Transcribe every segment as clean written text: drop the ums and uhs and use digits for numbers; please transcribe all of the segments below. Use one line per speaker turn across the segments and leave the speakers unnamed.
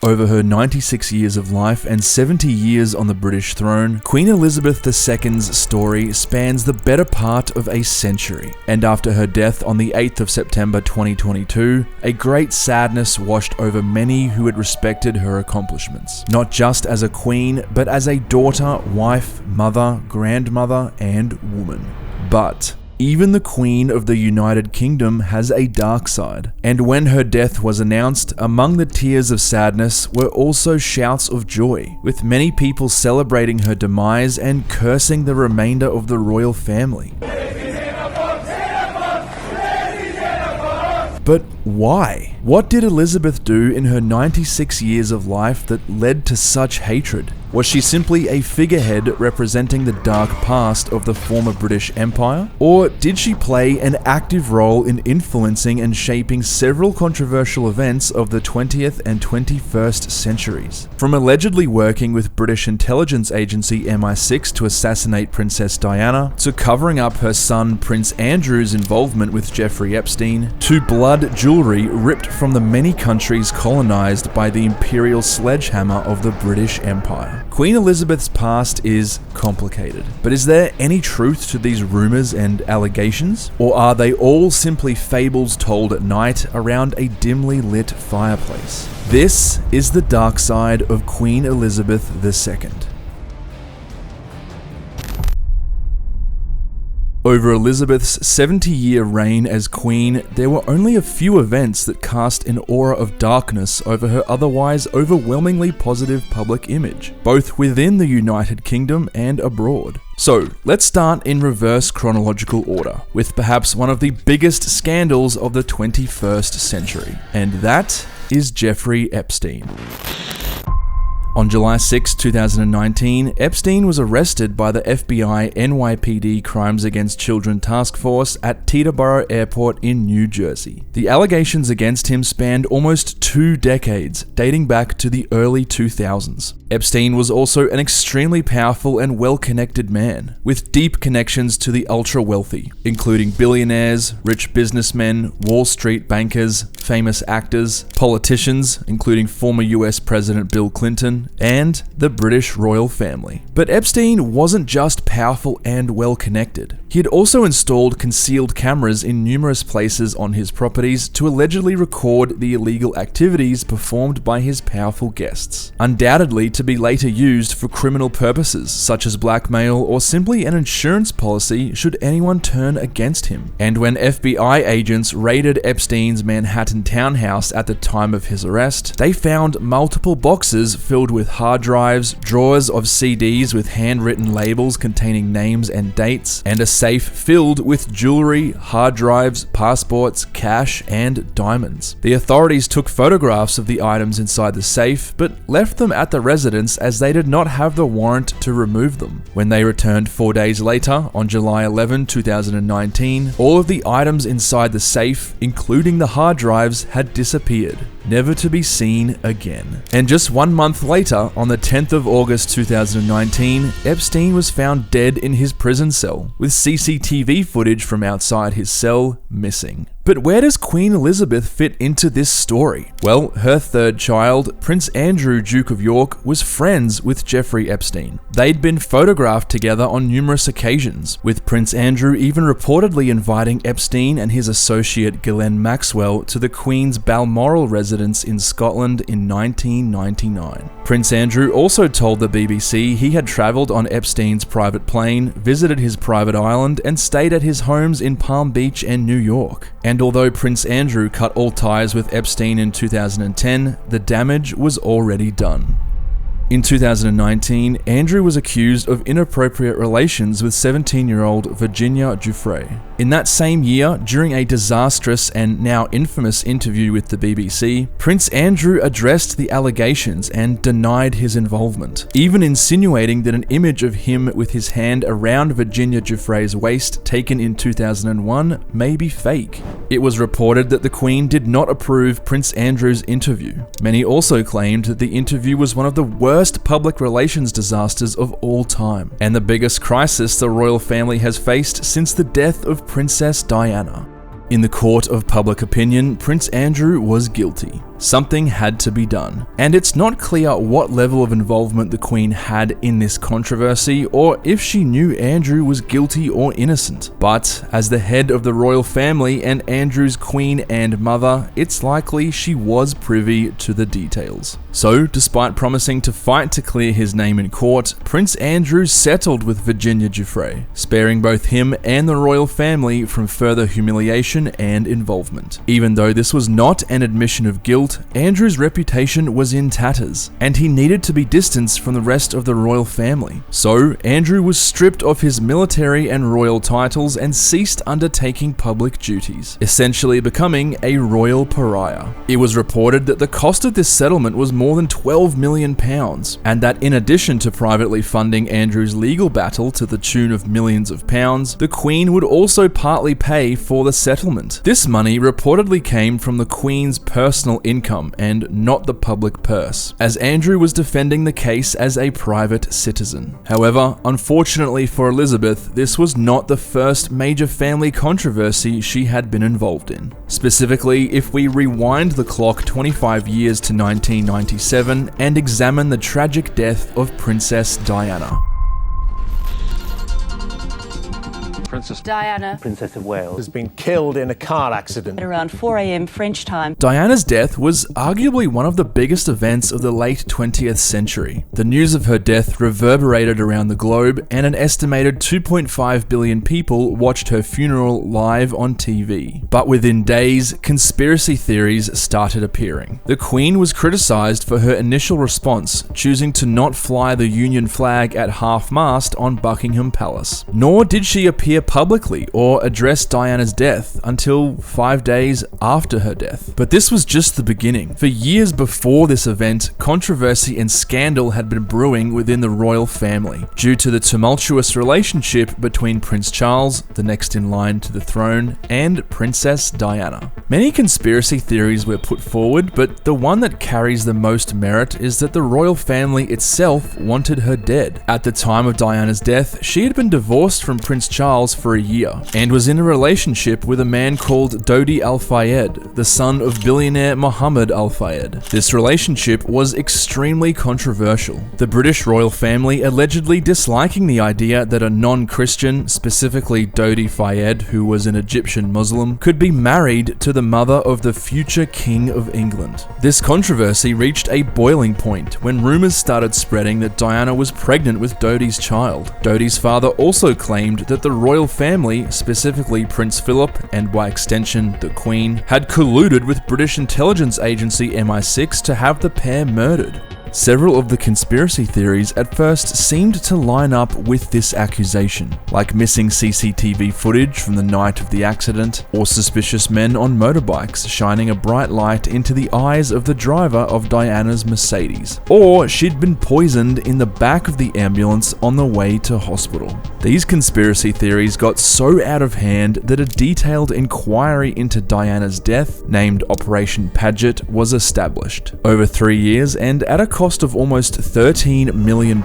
Over her 96 years of life and 70 years on the British throne, Queen Elizabeth II's story spans the better part of a century. And after her death on the 8th of September 2022, a great sadness washed over many who had respected her accomplishments, not just as a queen, but as a daughter, wife, mother, grandmother, and woman. But even the Queen of the United Kingdom has a dark side, and when her death was announced, among the tears of sadness were also shouts of joy, with many people celebrating her demise and cursing the remainder of the royal family. But why? What did Elizabeth do in her 96 years of life that led to such hatred? Was she simply a figurehead representing the dark past of the former British Empire? Or did she play an active role in influencing and shaping several controversial events of the 20th and 21st centuries? From allegedly working with British intelligence agency MI6 to assassinate Princess Diana, to covering up her son Prince Andrew's involvement with Jeffrey Epstein, to blood jewelry ripped from the many countries colonized by the imperial sledgehammer of the British Empire. Queen Elizabeth's past is complicated, but is there any truth to these rumors and allegations? Or are they all simply fables told at night around a dimly lit fireplace? This is the dark side of Queen Elizabeth II. Over Elizabeth's 70-year reign as queen, there were only a few events that cast an aura of darkness over her otherwise overwhelmingly positive public image, both within the United Kingdom and abroad. So, let's start in reverse chronological order, with perhaps one of the biggest scandals of the 21st century, and that is Jeffrey Epstein. On July 6, 2019, Epstein was arrested by the FBI NYPD Crimes Against Children Task Force at Teterboro Airport in New Jersey. The allegations against him spanned almost 2 decades, dating back to the early 2000s. Epstein was also an extremely powerful and well-connected man, with deep connections to the ultra-wealthy, including billionaires, rich businessmen, Wall Street bankers, famous actors, politicians, including former US President Bill Clinton, and the British royal family. But Epstein wasn't just powerful and well-connected. He had also installed concealed cameras in numerous places on his properties to allegedly record the illegal activities performed by his powerful guests, undoubtedly to be later used for criminal purposes such as blackmail or simply an insurance policy should anyone turn against him. And when FBI agents raided Epstein's Manhattan townhouse at the time of his arrest, they found multiple boxes filled with hard drives, drawers of CDs with handwritten labels containing names and dates, and a safe filled with jewelry, hard drives, passports, cash, and diamonds. The authorities took photographs of the items inside the safe, but left them at the residence as they did not have the warrant to remove them. When they returned 4 days later, on July 11, 2019, all of the items inside the safe, including the hard drives, had disappeared, never to be seen again. And just 1 month later, on the 10th of August 2019, Epstein was found dead in his prison cell, with CCTV footage from outside his cell missing. But where does Queen Elizabeth fit into this story? Well, her third child, Prince Andrew, Duke of York, was friends with Jeffrey Epstein. They'd been photographed together on numerous occasions, with Prince Andrew even reportedly inviting Epstein and his associate Ghislaine Maxwell to the Queen's Balmoral residence in Scotland in 1999. Prince Andrew also told the BBC he had travelled on Epstein's private plane, visited his private island, and stayed at his homes in Palm Beach and New York. And although Prince Andrew cut all ties with Epstein in 2010, the damage was already done. In 2019, Andrew was accused of inappropriate relations with 17-year-old Virginia Giuffre. In that same year, during a disastrous and now infamous interview with the BBC, Prince Andrew addressed the allegations and denied his involvement, even insinuating that an image of him with his hand around Virginia Giuffre's waist taken in 2001 may be fake. It was reported that the Queen did not approve Prince Andrew's interview. Many also claimed that the interview was one of the worst public relations disasters of all time, and the biggest crisis the royal family has faced since the death of Princess Diana. In the court of public opinion, Prince Andrew was guilty. Something had to be done. And it's not clear what level of involvement the Queen had in this controversy or if she knew Andrew was guilty or innocent. But as the head of the royal family and Andrew's queen and mother, it's likely she was privy to the details. So, despite promising to fight to clear his name in court, Prince Andrew settled with Virginia Giuffre, sparing both him and the royal family from further humiliation and involvement. Even though this was not an admission of guilt, Andrew's reputation was in tatters, and he needed to be distanced from the rest of the royal family. So, Andrew was stripped of his military and royal titles and ceased undertaking public duties, essentially becoming a royal pariah. It was reported that the cost of this settlement was more than £12 million, and that in addition to privately funding Andrew's legal battle to the tune of millions of pounds, the Queen would also partly pay for the settlement. This money reportedly came from the Queen's personal income and not the public purse, as Andrew was defending the case as a private citizen. However, unfortunately for Elizabeth, this was not the first major family controversy she had been involved in. Specifically, if we rewind the clock 25 years to 1997 and examine the tragic death of Princess Diana.
Princess Diana,
Princess of Wales, has been killed in a car accident
at around 4 a.m. French time.
Diana's death was arguably one of the biggest events of the late 20th century. The news of her death reverberated around the globe, and an estimated 2.5 billion people watched her funeral live on TV. But within days, conspiracy theories started appearing. The Queen was criticized for her initial response, choosing to not fly the Union flag at half-mast on Buckingham Palace. Nor did she appear publicly or address Diana's death until 5 days after her death. But this was just the beginning. For years before this event, controversy and scandal had been brewing within the royal family due to the tumultuous relationship between Prince Charles, the next in line to the throne, and Princess Diana. Many conspiracy theories were put forward, but the one that carries the most merit is that the royal family itself wanted her dead. At the time of Diana's death, she had been divorced from Prince Charles for a year and was in a relationship with a man called Dodi Al Fayed, the son of billionaire Mohammed Al Fayed. This relationship was extremely controversial, the British royal family allegedly disliking the idea that a non-Christian, specifically Dodi Fayed, who was an Egyptian Muslim, could be married to the mother of the future King of England. This controversy reached a boiling point when rumors started spreading that Diana was pregnant with Dodi's child. Dodi's father also claimed that the royal family, specifically Prince Philip and by extension the Queen, had colluded with British intelligence agency MI6 to have the pair murdered. Several of the conspiracy theories at first seemed to line up with this accusation, like missing CCTV footage from the night of the accident, or suspicious men on motorbikes shining a bright light into the eyes of the driver of Diana's Mercedes, or she'd been poisoned in the back of the ambulance on the way to hospital. These conspiracy theories got so out of hand that a detailed inquiry into Diana's death, named Operation Paget, was established. Over 3 years and at a cost of almost £13 million,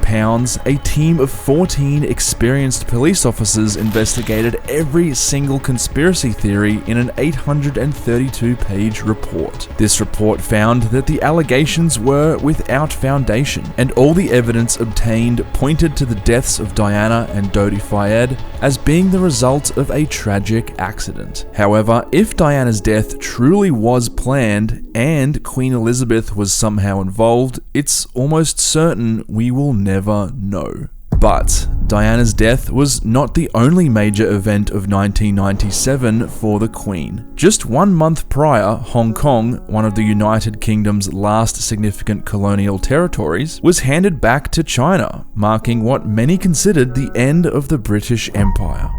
a team of 14 experienced police officers investigated every single conspiracy theory in an 832-page report. This report found that the allegations were without foundation, and all the evidence obtained pointed to the deaths of Diana and Dodi Fayed as being the result of a tragic accident. However, if Diana's death truly was planned and Queen Elizabeth was somehow involved, it's almost certain we will never know. But Diana's death was not the only major event of 1997 for the Queen. Just 1 month prior, Hong Kong, one of the United Kingdom's last significant colonial territories, was handed back to China, marking what many considered the end of the British Empire.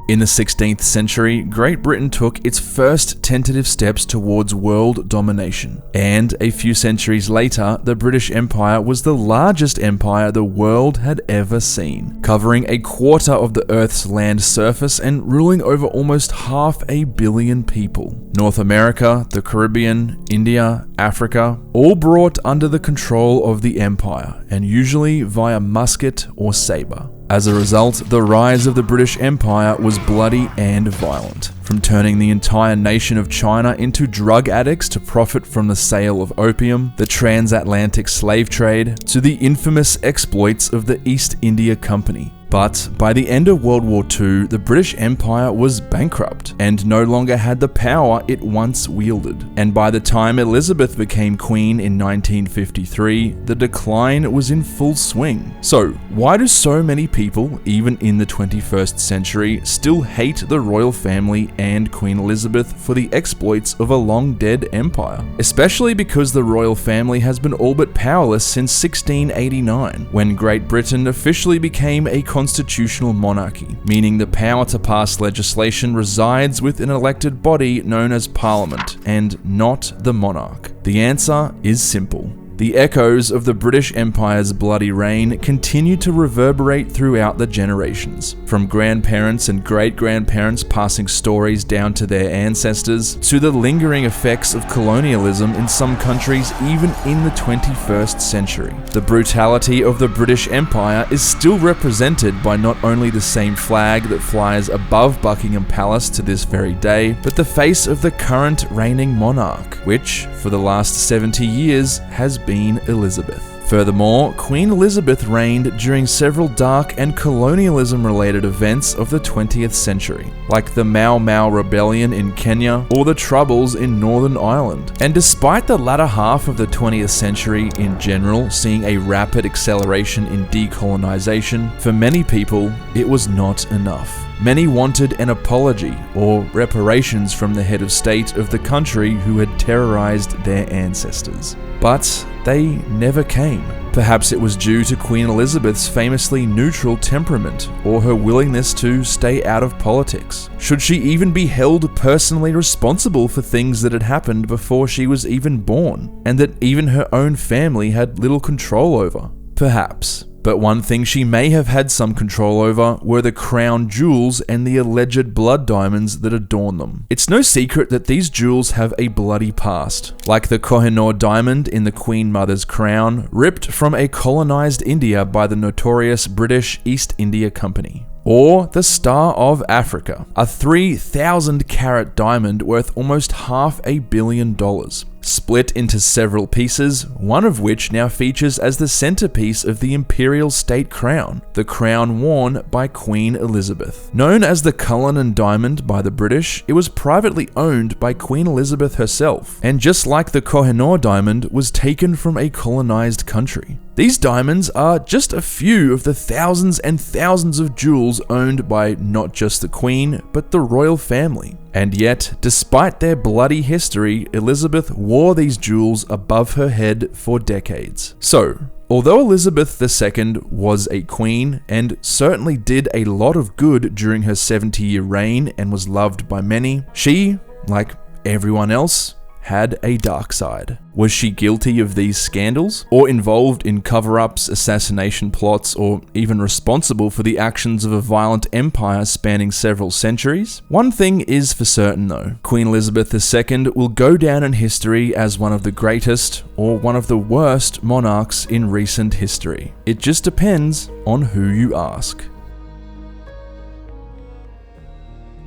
In the 16th century, Great Britain took its first tentative steps towards world domination, and a few centuries later, the British Empire was the largest empire the world had ever seen, covering a quarter of the Earth's land surface and ruling over almost 500 million people. North America, the Caribbean, India, Africa, all brought under the control of the empire, and usually via musket or saber. As a result, the rise of the British Empire was bloody and violent. From turning the entire nation of China into drug addicts to profit from the sale of opium, the transatlantic slave trade, to the infamous exploits of the East India Company. But by the end of World War II, the British Empire was bankrupt and no longer had the power it once wielded. And by the time Elizabeth became queen in 1953, the decline was in full swing. So, why do so many people, even in the 21st century, still hate the royal family and Queen Elizabeth for the exploits of a long-dead empire? Especially because the royal family has been all but powerless since 1689, when Great Britain officially became a constitutional monarchy, meaning the power to pass legislation resides with an elected body known as Parliament, and not the monarch. The answer is simple. The echoes of the British Empire's bloody reign continue to reverberate throughout the generations, from grandparents and great-grandparents passing stories down to their ancestors, to the lingering effects of colonialism in some countries even in the 21st century. The brutality of the British Empire is still represented by not only the same flag that flies above Buckingham Palace to this very day, but the face of the current reigning monarch, which, for the last 70 years, has been Elizabeth. Furthermore, Queen Elizabeth reigned during several dark and colonialism-related events of the 20th century, like the Mau Mau Rebellion in Kenya or the Troubles in Northern Ireland. And despite the latter half of the 20th century in general seeing a rapid acceleration in decolonization, for many people, it was not enough. Many wanted an apology or reparations from the head of state of the country who had terrorized their ancestors. But they never came. Perhaps it was due to Queen Elizabeth's famously neutral temperament or her willingness to stay out of politics. Should she even be held personally responsible for things that had happened before she was even born, and that even her own family had little control over? Perhaps. But one thing she may have had some control over were the crown jewels and the alleged blood diamonds that adorn them. It's no secret that these jewels have a bloody past, like the Kohinoor diamond in the Queen Mother's crown, ripped from a colonized India by the notorious British East India Company. Or the Star of Africa, a 3,000-carat diamond worth almost $500 million. Split into several pieces, one of which now features as the centerpiece of the imperial state crown, the crown worn by Queen Elizabeth. Known as the Cullinan Diamond by the British, it was privately owned by Queen Elizabeth herself, and just like the Kohinoor diamond, was taken from a colonized country. These diamonds are just a few of the thousands and thousands of jewels owned by not just the Queen, but the royal family. And yet, despite their bloody history, Elizabeth wore these jewels above her head for decades. So, although Elizabeth II was a queen and certainly did a lot of good during her 70-year reign and was loved by many, she, like everyone else, had a dark side. Was she guilty of these scandals, or involved in cover-ups, assassination plots, or even responsible for the actions of a violent empire spanning several centuries? One thing is for certain though, Queen Elizabeth II will go down in history as one of the greatest, or one of the worst monarchs in recent history. It just depends on who you ask.